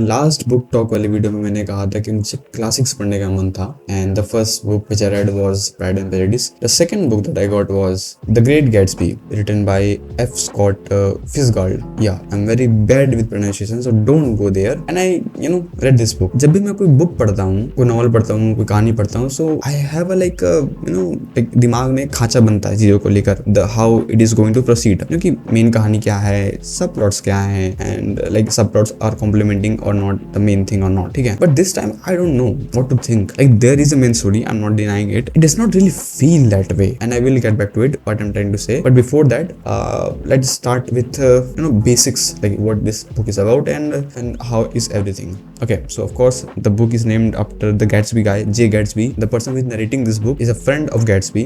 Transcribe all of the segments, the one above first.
Last book talk वाली video में मैंने कहा था कि मुझे क्लासिक्स पढ़ने का मन था and the first book which I read was pride and prejudice. The second book that I got was the Great Gatsby written by F. Scott Fitzgerald. Yeah, I'm very bad with pronunciation, so don't go there. And I read this book. जब भी मैं कोई book पढ़ता हूँ, कोई novel पढ़ता हूँ, कोई कहानी पढ़ता हूँ, so I have a like दिमाग में खांचा बनता है चीजों को लेकर, the how it is going to proceed. क्योंकि मेन कहानी क्या है, सब प्लॉट्स क्या है, and like सब plots are complementing or not the main thing or not. ठीक है, but this time I don't know what to think. Like there is a main story, I'm not denying it. It does not really feel that way, and I will get back to it. What I'm trying to say, but before that, let's start with basics, like what this book is about and how is everything. Okay, so of course the book is named after the Gatsby guy, Jay Gatsby. The person who is narrating this book is a friend of Gatsby,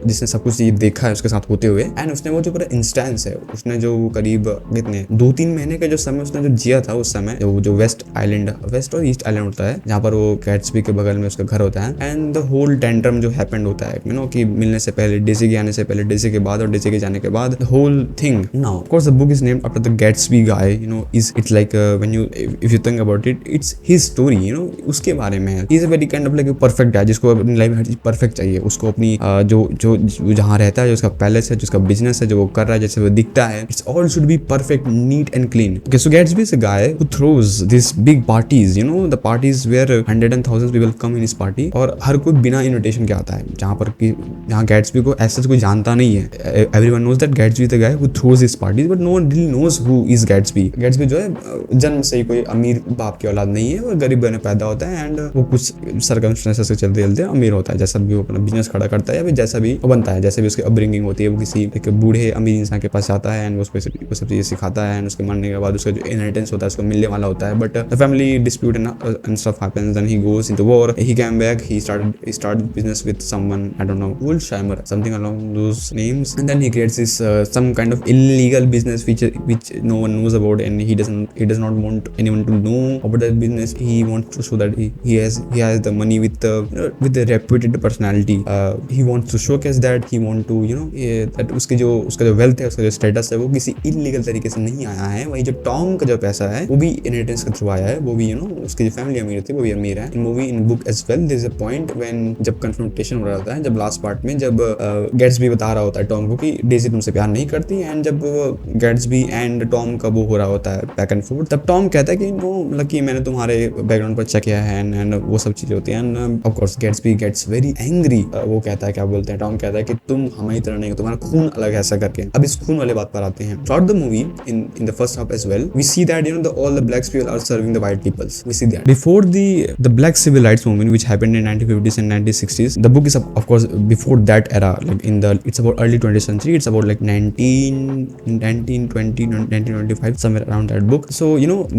जिसने सब कुछ ये देखा है उसके साथ होते हुए, एंड उसने वो जो पूरा इंस्टेंस है, उसने जो करीब कितने 2-3 महीने का जो समय उसने जो जिया था, उस समय जो वेस्ट आइलैंड, वेस्ट और ईस्ट आइलैंड होता है, जहाँ पर वो गैट्सबी के बगल में उसका घर होता है, एंड द होल टेंट्रम जो हैपेंड होता है, कि मिलने से पहले, डेजी के आने से पहले, डेजी के बाद और डेजी के जाने के बाद, the whole thing. Now of course the book is named after the Gatsby guy. Is it's like when you if you think about it, it's his story. उसके बारे में ही is a very kind of like perfect guy, जिसको अपनी life में हर चीज perfect चाहिए. उसको अपनी जो जहाँ रहता है, जो उसका पैलेस है, जो उसका बिजनेस है, जो वो कर रहा है, जैसे वो दिखता है, it's all should be perfect, neat and clean. Okay, so Gatsby is a guy who throws this big parties, the parties where 100 and thousands people come in his party, और हर कोई बिना इनविटेशन के आता है, जहाँ गैट्सबी को ऐसा कोई जानता नहीं है. Everyone knows that Gatsby is the guy who throws his parties, but no one really knows who is Gatsby. Gatsby जो है जन्म से ही कोई अमीर बाप की औलाद नहीं है, वो गरीब घर में पैदा होता है, एंड वो कुछ सर्कमस्टेंसेस से चलते चलते अमीर होता है. जैसा भी वो अपना बिजनेस खड़ा करता है या फिर जैसा भी वो बनता है, जैसे भी उसकी अपब्रिंगिंग होती है, वो किसी एक बूढ़े अमीर इंसान के पास जाता है एंड वो उसको सब चीजें सिखाता है, एंड उसके मरने के बाद उसका जो इनहेरिटेंस होता है उसको मिलने वाला होता है. But the family dispute and stuff happens, then he goes into war, he came back, he started business with someone, I don't know, Wolfsheimer, something along those names, and then he creates this some kind of illegal business which no one knows about, and he does not want anyone to know about that business. He wants to show that he has the money with the reputed personality. He wants to showcase that, he want to that उसका जो wealth है, उसका जो status है, वो किसी illegal तरीके से नहीं आया है. वही जो टॉम का जो पैसा है वो भी इनहेरिटेंस के थ्रू आया है, वो भी उसकी जो फैमिली अमीर थी वो भी अमीर है. In movie, in book as well, there is a point when जब कन्फ्रंटेशन हो रहा होता है, जब लास्ट पार्ट में जब गैट्सबी बता रहा होता है टॉम को कि डेजी तुमसे प्यार नहीं करती, एंड जब गैट्सबी एंड टॉम का वो हो रहा होता है बैक एंड फोर्थ, तब टॉम कहता है कि नो लकी, मैंने तुम्हारे बैकग्राउंड पर चेक किया है, एंड वो सब चीजें होती हैं. And of course Gatsby gets very angry. वो कहता है, क्या बोलते हैं, टॉम कहता है कि तुम हमारी तरह नहीं हो, तुम्हारा खून अलग है, ऐसा करके. अब इस खून वाले बात पर आते हैं. Throughout the movie, in the first half as well, we see that all the black people are serving the white peoples. We see that before the black civil rights movement which happened in 1950s and 1960s. The book is of course before that era, like it's about early 20th century. It's about like 1920 1925, somewhere around that book. So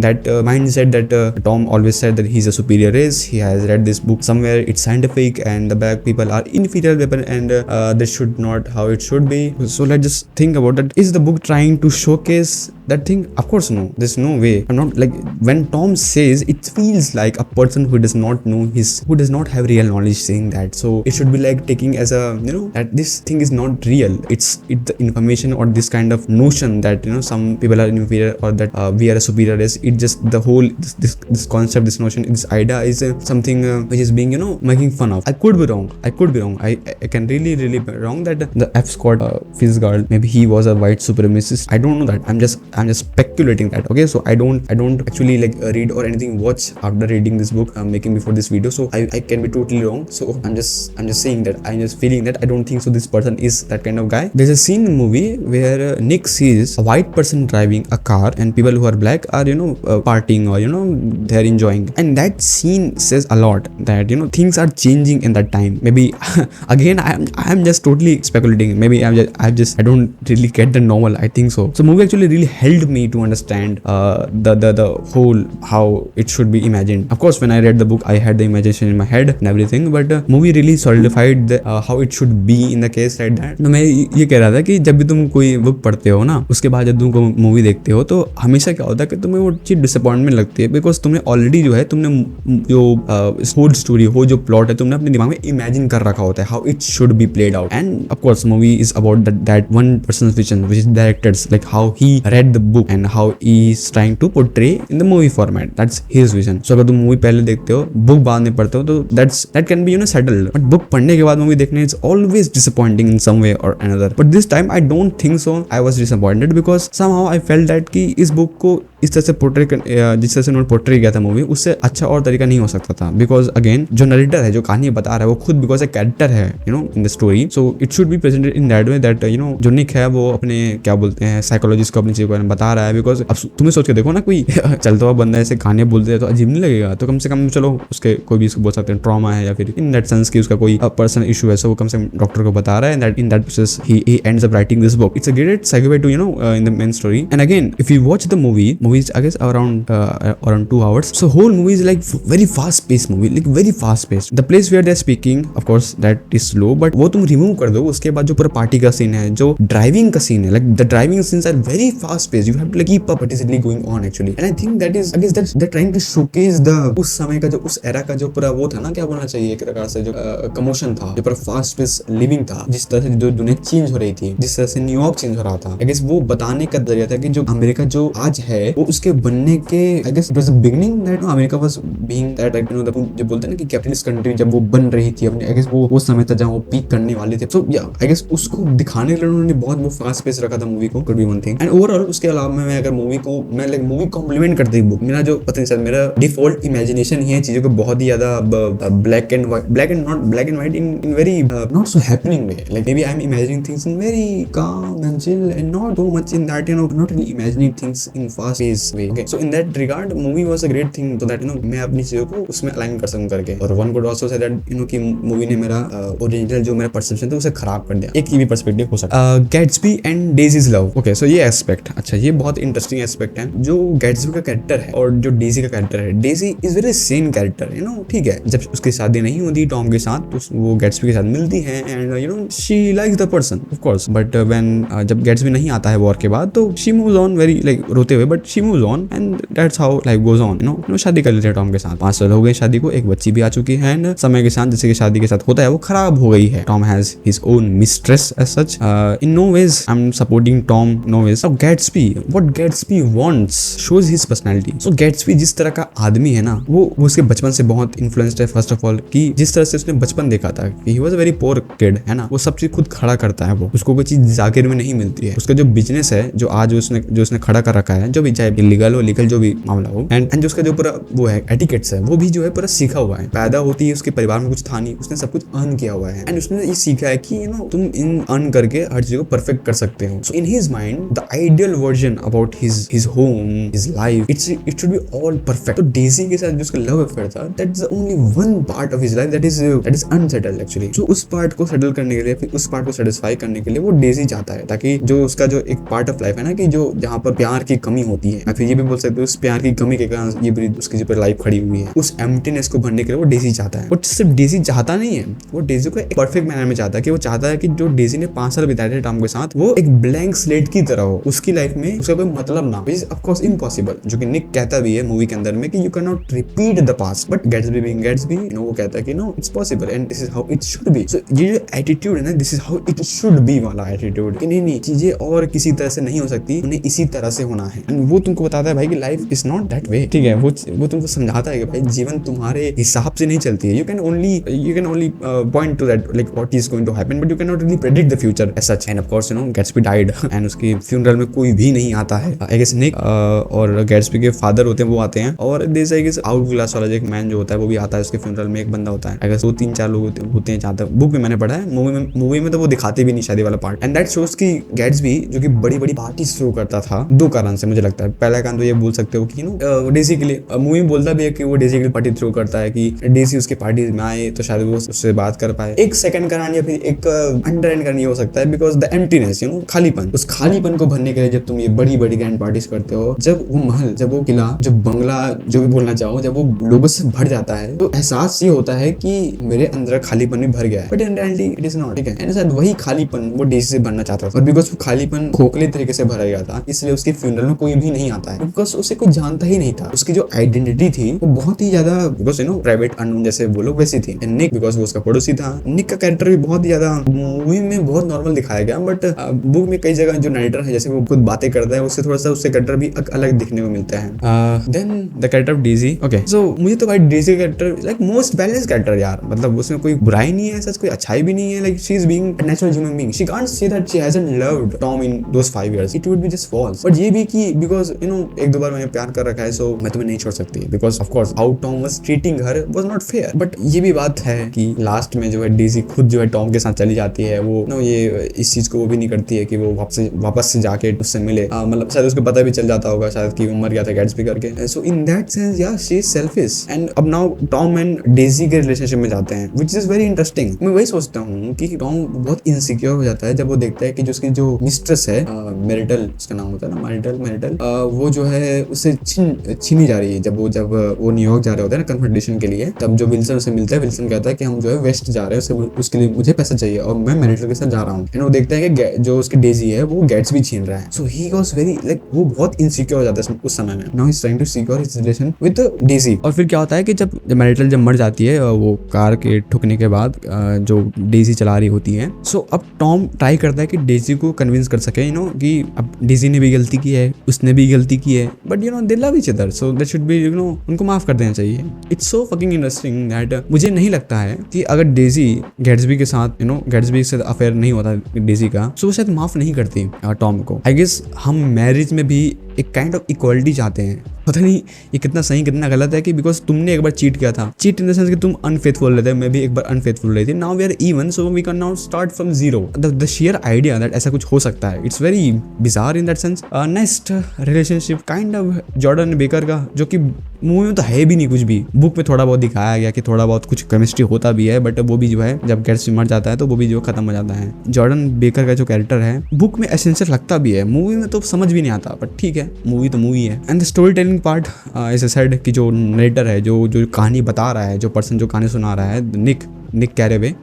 that mindset that Tom always said that he's a superior race. He has read this book somewhere, it's scientific and the black people are inferior weapon, and this should not how it should be. So let's just think about that. Is the book trying to showcase that thing? Of course no, there's no way. I'm not like, when Tom says, it feels like a person who does not know who does not have real knowledge saying that. So it should be like taking as a that this thing is not real. It's the information or this kind of notion that some people are inferior or that we are a superior race. It just the whole this concept, this notion, this idea is something which is being making fun of. I could be wrong. I can really be wrong that the F. Scott Fitzgerald, maybe he was a white supremacist. I don't know that. I'm just speculating that. Okay, so I don't actually like read or anything, watch after reading this book I'm making before this video, so I can be totally wrong. So I'm just saying that, I'm just feeling that I don't think so this person is that kind of guy. There's a scene in the movie where Nick sees a white person driving a car and people who are black are partying or they're enjoying, and that scene says a lot that things are changing in that time. Maybe again I'm just totally speculating. Maybe I don't really get the novel. I think so. So movie actually really helped me to understand the whole how it should be imagined. Of course when I read the book I had the imagination in my head and everything, but movie really solidified how it should be in the case like that. तो मैं ये कह रहा था कि जब भी तुम कोई बुक पढ़ते हो ना, उसके बाद जब तुम मूवी देखते हो तो हमेशा क्या होता है कि तुम्हें वो चीज डिसअपॉइंटमेंट लगती है, बिकॉज तुमने ऑलरेडी जो है तुमने जो होल स्टोरी हो, जो प्लॉट है, तुमने अपने दिमाग में इमेजिन कर रखा होता है how it should be played out. And of course movie is about that one person's vision which is director's, like how he read the book and how he is trying to portray way in the movie format. That's his vision. So अगर तुम movie पहले देखते हो, book बाद में पढ़ते हो, तो that can be settled. But book पढ़ने के बाद मूवी देखने is always disappointing in some way or another. But this time I don't think so. I was disappointed because somehow I felt that कि इस बुक को इस तरह से पोर्ट्रे जिस तरह से उन्होंने पोर्ट्रे किया था मूवी, उससे अच्छा और तरीका नहीं हो सकता था. बिकॉज अगेन जो नरेटर है, जो कहानी बता रहा है, वो खुद बिकॉज एक कैरेक्टर है in the story. So it should be presented in that way that जो निक है वो अपने क्या बोलते हैं साइकोलॉजिस्ट को अपनी चीज़ के बारे में बता रहा है. बिकॉज अब तुम्हें सोच के देखो ना, कोई चलता हुआ बंदा ऐसे कहानियां बोलते हैं तो अजीब नहीं लगेगा. तो कम से कम चलो उसके कोई भी इसको बोल सकते हैं ट्रॉमा है या फिर इन दैट सेंस कि उसका कोई पर्सनल इशू है, सो वो कम से कम डॉक्टर को बता रहा है. That in that process he ends up writing this book. It's a great segue to in the main story. And again, if you watch the movie is I guess around 2 hours. So whole movie is like very fast paced movie, like very fast paced. The place where they're speaking, of course that is slow, but वो तुम remove कर दो. उसके बाद जो पूरा party का scene है, जो ड्राइविंग का सीन है, like the driving scenes are very fast paced. You have to like keep up what is really going on actually. And I think that is, I guess that's they're trying to showcase the उस समय का जो उस era का जो पूरा वो था ना, क्या बोलना चाहिए एक प्रकार से, जो कमोशन था, जो पूरा फास्ट पेस लिविंग था, जिस तरह से जो दुनिया चेंज हो रही थी, जिस तरह से न्यूयॉर्क चेंज हो रहा था. I guess वो बताने का जरिया था कि जो अमेरिका जो आज है वो उसके बनने के I guess it was the beginning that America was being that like जो बोलते हैं ना कि कैपिटलिस्ट कंट्री जब वो बन रही थी अपने, I guess वो समय था जहाँ वो पीक करने वाले थे. So yeah, I guess उसको दिखाने के लिए उन्होंने बहुत वो फास्ट पेस रखा था मूवी को. could be one thing. And overall उसके अलावा मैं अगर मूवी कॉम्प्लीमेंट करती है बुक, मेरा जो पता नहीं सर मेरा डिफॉल्ट इमेजिनेशन ही है चीजों को बहुत ही ज्यादा black and white in very not so happening way. Like maybe I am imagining things in very calm and chill and not too much in that not really imagining things in fast paced way. Okay, so in that regard movie was a great thing so that मैं अपनी चीजों को उसमें align कर सकूं करके. और one could also say that कि मूवी ने मेरा ओरिजिनल जो मेरा परसेप्शन था उसे खराब कर दिया. एक ये भी पर्सपेक्टिव हो सकता है. Gatsby and Daisy's love. Okay, so ये एस्पेक्ट, अच्छा ये बहुत इंटरेस्टिंग एस्पेक्ट है. जो गैट्सबी का कैरेक्टर है और जो डेजी का कैरेक्टर है, Daisy is very same character, ठीक है. जब उसकी शादी नहीं होती टॉम के साथ तो वो गैट्सबी के साथ मिलती है and she likes the person of course. But when जब गैट्सबी नहीं आता है वॉर के बाद तो she moves on very like रोते हुए, but she moves on and that's how life goes on. शादी कर लेते हैं टॉम के साथ. 5 साल हो गए शादी को, एक बच्ची भी आ चुकी है एंड समय के साथ जैसे कि शादी के साथ होता है वो खराब हो गई है. Tom has his own mistress as such. In no ways I am supporting Tom, no ways. Now Gatsby, what Gatsby wants shows his personality. So Gatsby जिस तरह का आदमी है ना, वो उसके बचपन से बहुत इन्फ्लुएंस्ड है. फर्स्ट ऑफ ऑल कि जिस तरह से उसने बचपन देखा था कि he was a very poor kid, है ना. वो सब चीज खुद खड़ा करता है. वो उसको कोई चीज जाकिर में नहीं मिलती है. उसका जो बिजनेस है जो आज उसने खड़ा कर रखा है, जो भी चाहे इलीगल हो लीगल जो भी मामला हो, एंड जो उसका जो पूरा वो है एटिकेट्स है वो भी जो है पूरा सीखा हुआ है. पैदा होती है उसके परिवार में कुछ था नहीं, उसने सब कुछ अर्न किया हुआ है एंड उसने ये सीखा है कि तुम इन अर्न करके हर चीज को परफेक्ट कर सकते हो. So in his mind the ideal version about his home, his life, it should be all perfect. तो डेजी के साथ जो उसका लव अफेयर था, that's the only one part of his life that is unsettled actually. So उस part को settle करने के लिए, फिर उस पार्ट को सेटिस्फाई करने के लिए वो डेजी चाहता है, ताकि जो उसका जो एक पार्ट ऑफ लाइफ है ना कि जो जहाँ पर प्यार की कमी होती है, फिर ये भी बोल सकते हो उस प्यार की कमी के कारण ये उसकी जो लाइफ खड़ी हुई है, उस एम्प्टीनेस को भरने के लिए वो डेजी चाहता है. और सिर्फ डेजी चाहता नहीं है, वो डेजी को एक परफेक्ट मैनर में चाहता है कि वो चाहता है कि जो डेजी ने 5 साल बिताए थे टॉम के साथ वो एक ब्लैंक स्लेट की तरह हो, उसकी लाइफ में उसका कोई मतलब ना हो. ऑफ कोर्स इम्पॉसिबल, जो कि निक कहता भी है मूवी के अंदर में कि you can not repeat the past, but Gatsby being Gatsby वो कहता है कि no it's possible and this is how it should be. So ये जो एटीट्यूड है ना, this is how it should be वाला एटीट्यूड कि नहीं चीजें और किसी तरह से नहीं हो सकती, उन्हें इसी तरह से होना है. एंड वो तुमको बताता है भाई कि life is not that way, ठीक है. वो तुमको समझाता है कि भाई जीवन तुम्हारे हिसाब से नहीं चलती है. You can only point to that like what is going to happen, but you can not really predict the future as such. And of course Gatsby died and उसकी फ्यूनरल में कोई भी नहीं आता है. आई गेस निक और Gatsby के father होते हैं वो आते हैं, और this I guess out class वाला जो एक मैन जो होता है वो भी आता है उसके फ्यूनरल में. एक बंदा होता है, आई गेस 2-3-4 लोग होते हैं जहाँ तक बुक में मैंने पढ़ा है. मूवी में तो वो दिखाते भी नहीं शादी वाला पार्ट. एंड दैट शोज की गैट्सबी जो कि बड़ी पार्टी थ्रो करता था 2 कारण से मुझे लगता है. पहला कारण तो ये बोल सकते हो कि डेजी के लिए मूवी में बोलता भी है कि वो डेजी के लिए पार्टी थ्रो करता है कि डेजी उसके पार्टी में आए तो शायद वो उससे बात कर पाए. एक सेकंड कारण या फिर एक अंडरलाइन कारण ये हो सकता है बिकॉज द एम्प्टीनेस, खालीपन. उस खालीपन को भरने के लिए जब तुम ये बड़ी ग्रैंड पार्टीज करते हो, जब वो महल, जब वो किला, जब बंगला, जो भी बोलना चाहो, जब वो लोगों से भर जाता है तो एहसास ये होता है कि मेरे अंदर खालीपन भी भर गया है. But in reality it is not, ठीक है. एंड शायद वही खालीपन वो डेजी से भरना चाहता था, और बिकॉज वो खालीपन खोखले तरीके से भरा गया था इसलिए उसके फ्यूनरल में कोई भी नहीं आता है बिकॉज उसे कोई जानता ही नहीं था. उसकी जो आइडेंटिटी थी वो बहुत ही ज्यादा बिकॉज प्राइवेट अननोन जैसे वो लोग वैसी थी. निक बिकॉज वो उसका पड़ोसी था. निक का कैरेक्टर भी बहुत ही ज्यादा मूवी में बहुत नॉर्मल दिखाया गया, बट बुक में कई जगह जो नाइटर है जैसे वो खुद बातें करता है उससे थोड़ा सा उससे कैरेक्टर भी अलग देखने को मिलता है। Then the character of Daisy, okay so मुझे तो भाई Daisy character like most balance character यार, मतलब उसमें कोई बुराई नहीं है, सच कोई अच्छाई भी नहीं है, like she is being natural human being, she can't say that she hasn't loved Tom in those 5 years, it would be just false. But ये भी कि बिकॉज यू नो एक दो बार मैंने प्यार कर रखा है सो मैं तुम्हें नहीं छोड़ सकती, because of course how Tom was treating her was not fair. But ये भी बात है कि लास्ट में जो है डेजी खुद जो है टॉम के साथ चली जाती है, वो नो ये इस चीज को वो भी नहीं करती है कि वो वापस से जाके उससे मिले, मतलब शायद उसको पता भी चल जाता होगा शायद कि वो मर गया था गैट्सबी करके। सो इन दैट सेंस या शी इज सेल्फिश। एंड अब नाउ टॉम एंड डेजी के रिलेशनशिप में जाते हैं व्हिच इज वेरी इंटरेस्टिंग। मैं वही सोचता हूँ कि टॉम बहुत इनसिक्योर हो जाता है जब वो देखता है कि जो उसकी जो मिस्ट्रेस है मैरिटल, उसका नाम होता है ना मैरिटल, वो जो है उससे छीनी जा रही है। जब वो न्यूयॉर्क जा रहे होते हैं ना कन्फर्टेशन के लिए, तब जो विल्सन उसे मिलता है, विल्सन कहता है कि हम जो है वेस्ट जा रहे हैं, उसके लिए मुझे पैसा चाहिए और मैं मैरिटल के साथ जा रहा हूँ। एंड वो देखता है कि जो उसकी डेजी है वो गैट्सबी छीन रहा है। So he was very like वो बहुत इनसिक्योर हो जाता है उस समय में। Now he is trying to secure his relation with Daisy. और फिर क्या होता है कि जब मैरिटल जब मर जाती है वो कार के ठुकने के बाद जो डेजी चला रही होती है, सो अब टॉम ट्राई करता है कि डेजी को कन्विंस कर सके यू नो कि अब डेजी ने भी गलती की है, उसने भी गलती की है, but you know they love each other so that should be you know उनको माफ कर देना चाहिए। It's so fucking interesting that मुझे नहीं लगता है कि अगर डेजी गैट्सबी के साथ यू नो गैट्सबी से अफेयर नहीं होता डेजी का, सो वो शायद माफ नहीं करती टॉम को। आई गेस हम मैरिज में भी एक काइंड ऑफ इक्वालिटी चाहते हैं। पता नहीं ये कितना सही कितना गलत है कि बिकॉज तुमने एक बार चीट किया था, चीट इन द सेंस कि तुम अनफेथफुल रहते, मैं भी एक बार अनफेथफुल रही थी, now we are even so we can now start from zero. The share idea that ऐसा कुछ हो सकता है, it's very bizarre in that sense. Next relationship kind of Jordan Baker का, जो कि मूवी में तो है भी नहीं कुछ भी, बुक में थोड़ा बहुत दिखाया गया कि थोड़ा बहुत कुछ केमिस्ट्री होता भी है, बट वो भी जो है जब गैट्सबी मर जाता है तो वो भी जो खत्म हो जाता है। जॉर्डन बेकर का जो कैरेक्टर है बुक में एसेंशियल लगता भी है, मूवी में तो समझ भी नहीं आता, बट ठीक है मूवी तो मूवी है। And the story telling part ऐसे साइड की जो नरेटर है, जो कहानी बता रहा है, जो पर्सन जो कहानी सुना रहा है, निक कैरेवे,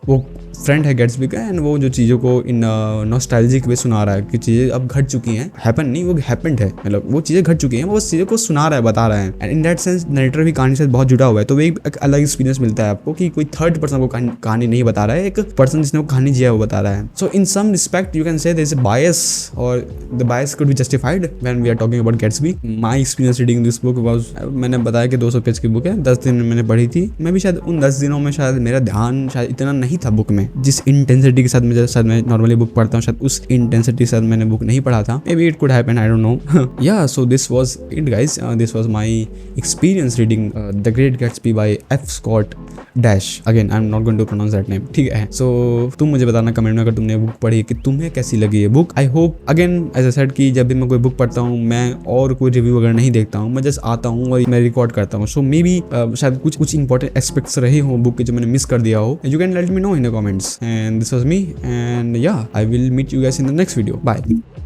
वो फ्रेंड है गैट्सबी का। एंड वो जो चीज़ों को इन नॉस्टैल्जिक वे सुना रहा है कि चीज़ें अब घट चुकी हैं, हैपन नहीं वो हैपेंड है, मतलब वो चीज़ें घट चुकी हैं, वो उस चीज़ों को सुना रहा है, बता रहा है। And in that sense narrator भी कहानी से बहुत जुड़ा हुआ है, तो वो एक अलग एक्सपीरियंस मिलता है आपको कि कोई थर्ड पर्सन को कहानी नहीं बता रहा है, एक पर्सन जिसने वो कहानी जिया वो बता रहा है। So in some respect you can say there is a bias और the bias could be justified when we are talking about Gatsby. My experience reading this book was, मैंने बताया कि 200 पेज की बुक है, 10 दिन मैंने पढ़ी थी। मैं भी शायद उन 10 दिनों में शायद मेरा ध्यान शायद इतना नहीं था बुक में, जिस इंटेंसिटी के साथ मैं नॉर्मली बुक पढ़ता हूँ, शायद उस इंटेंसिटी के साथ मैंने बुक नहीं पढ़ा था। Maybe it could happen, I don't know. या so this was it guys, this was my experience reading the Great Gatsby by F Scott dash, again I am not going to pronounce that name, ठीक है। सो तुम मुझे बताना comment में अगर तुमने book पढ़ी कि तुम्हें कैसी लगी ये book. I hope again as I said कि जब भी मैं कोई बुक पढ़ता हूँ मैं और कोई रिव्यू वगैरह नहीं देखता हूँ, मैं जस्ट आता हूँ और मैं रिकॉर्ड करता हूँ। सो मे बी शायद कुछ इंपॉर्टेंट एस्पेक्ट्स रहे हो बुक के जो मैंने मिस कर दिया हो, you can let me know in the comments. And this was me, and yeah, I will meet you guys in the next video. Bye.